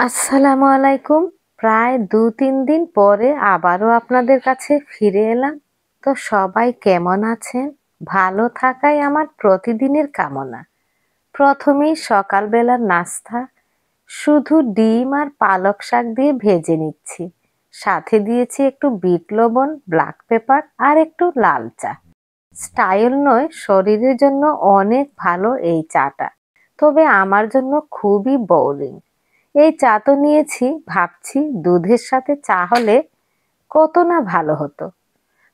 আসসালামু আলাইকুম। প্রায় ২-৩ দিন পরে আবারও আপনাদের কাছে ফিরে এলাম। তো সবাই কেমন আছেন? ভালো থাকাই আমার প্রতিদিনের কামনা। প্রথমেই সকালবেলার নাস্তা শুধু ডিম আর পালক শাক দিয়ে ভেজে নিচ্ছি। সাথে দিয়েছি একটু বিট লবণ, ব্ল্যাক পেপার আর একটু লাল চা। স্টাইল নয়, শরীরের জন্য অনেক ভালো এই চাটা। তবে আমার জন্য খুবই বোরিং। এই চা তো নিয়েছি, ভাবছি দুধের সাথে চা হলে কত না ভালো হতো।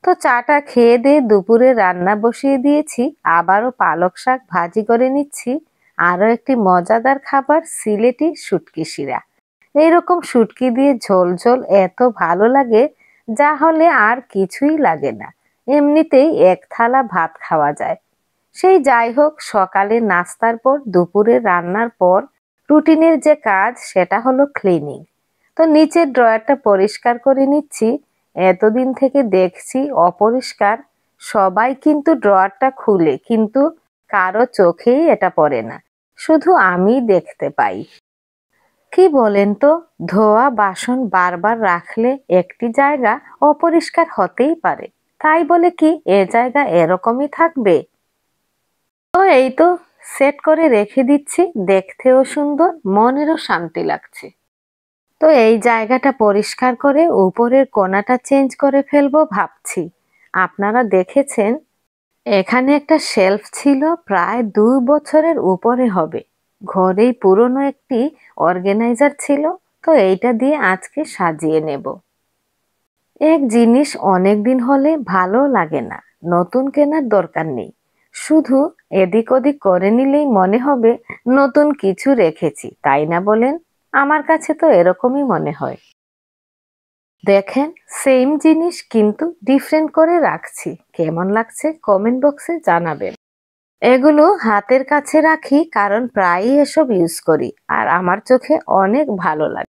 তো চাটা খেয়ে দিয়ে দুপুরে রান্না বসিয়ে দিয়েছি, আবারও পালক শাক ভাজি করে নিচ্ছি। আরও একটি মজাদার খাবার, সিলেটি শুটকি শিরা। এইরকম শুটকি দিয়ে ঝোল ঝোল এত ভালো লাগে, যা হলে আর কিছুই লাগে না। এমনিতেই এক থালা ভাত খাওয়া যায়। সেই যাই হোক, সকালে নাস্তার পর দুপুরে রান্নার পর রুটিনের যে কাজ সেটা হলো ক্লিনিং। তো নিচের ড্রয়ারটা পরিষ্কার করে নিচ্ছি। এতদিন থেকে দেখছি অপরিষ্কার, সবাই কিন্তু ড্রয়ারটা খুলে, কিন্তু কারো চোখেই এটা পড়ে না, শুধু আমি দেখতে পাই। কি বলেন তো, ধোয়া বাসন বারবার রাখলে একটি জায়গা অপরিষ্কার হতেই পারে, তাই বলে কি এ জায়গা এরকমই থাকবে? তো এই তো সেট করে রেখে দিচ্ছি, দেখতেও সুন্দর, মনেরও শান্তি লাগছে। তো এই জায়গাটা পরিষ্কার করে উপরের কোণাটা চেঞ্জ করে ফেলবো ভাবছি। আপনারা দেখেছেন, এখানে একটা শেলফ ছিল, প্রায় ২ বছরের উপরে হবে। ঘরেই পুরনো একটি অর্গানাইজার ছিল, তো এইটা দিয়ে আজকে সাজিয়ে নেব। এক জিনিস অনেক দিন হলে ভালো লাগে না, নতুন কেনার দরকার নেই, শুধু এদিক ওদিক করে নিলেই মনে হবে নতুন কিছু রেখেছি, তাই না বলেন? আমার কাছে তো এরকমই মনে হয়। দেখেন, সেম জিনিস কিন্তু ডিফারেন্ট করে রাখছি, কেমন লাগছে কমেন্ট বক্সে জানাবেন। এগুলো হাতের কাছে রাখি কারণ প্রায়ই এসব ইউজ করি আর আমার চোখে অনেক ভালো লাগে।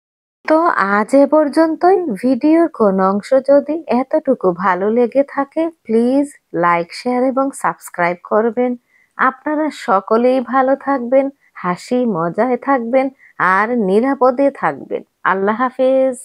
তো আজ এ পর্যন্তই। ভিডিওর কোনো অংশ যদি এতটুকু ভালো লেগে থাকে, প্লিজ লাইক, শেয়ার এবং সাবস্ক্রাইব করবেন। আপনারা সকলেই ভালো থাকবেন, হাসি মজায় থাকবেন আর নিরাপদে থাকবেন। আল্লাহ হাফেজ।